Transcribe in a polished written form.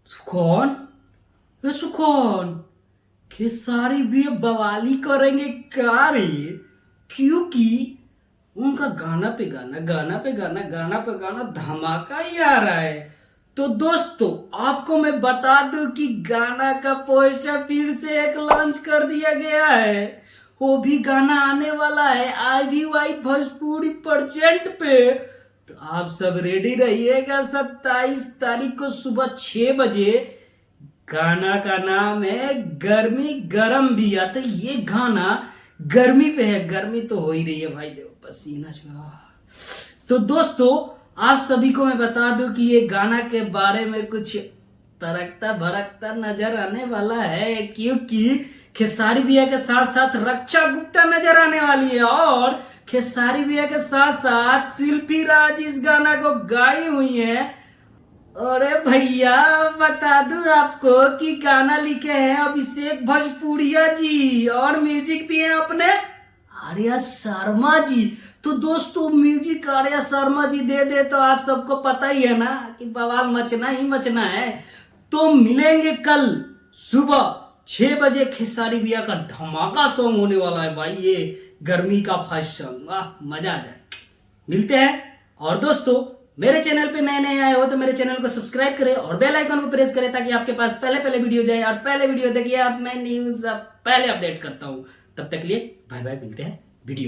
सुखोन, ये सुखोन, खेसारी भी अब बवाली करेंगे क्या रे? क्योंकि उनका गाना पे गाना, गाना पे गाना, गाना पे गाना धमाका ही आ रहा है। तो दोस्तों आपको मैं बता दूं कि गाना का पोस्टर फिर से एक लॉन्च कर दिया गया है। वो भी गाना आने वाला है IVY भोजपुरी प्रेजेंट पे। तो आप सब रेडी रहिएगा 27 तारीख को सुबह 6 बजे। गाना का नाम है गर्मी गरम दिया। तो ये गाना गर्मी पे है, गर्मी तो हो ही रही है भाई, देखो पसीना छुआ। तो दोस्तों आप सभी को मैं बता दूं कि ये गाना के बारे में कुछ तरकता भड़कता नजर आने वाला है, क्योंकि खेसारी भैया के साथ साथ रक्षा गुप्ता नजर आने वाली है और खेसारी भैया के साथ साथ शिल्पी राज इस गाना को गाई हुई है। अरे भैया बता दूं आपको कि गाना लिखे हैं अभिषेक भोजपुरिया जी और म्यूजिक दिए हैं अपने आर्या शर्मा जी। तो दोस्तों म्यूजिक आर्या शर्मा जी दे दे तो आप सबको पता ही है ना कि बवाल मचना ही मचना है। तो मिलेंगे कल सुबह 6 बजे। खेसारी भैया का धमाका सॉन्ग होने वाला है भाई, ये गर्मी का फर्स्ट सॉन्ग, वाह मजा आ जाए। मिलते हैं। और दोस्तों मेरे चैनल पे नए नए आए हो तो मेरे चैनल को सब्सक्राइब करें और बेल आइकन को प्रेस करें ताकि आपके पास पहले वीडियो जाए और पहले वीडियो देखिए आप, मैं न्यूज पहले अपडेट करता हूं। तब तक लिए बाय बाय, मिलते हैं वीडियो।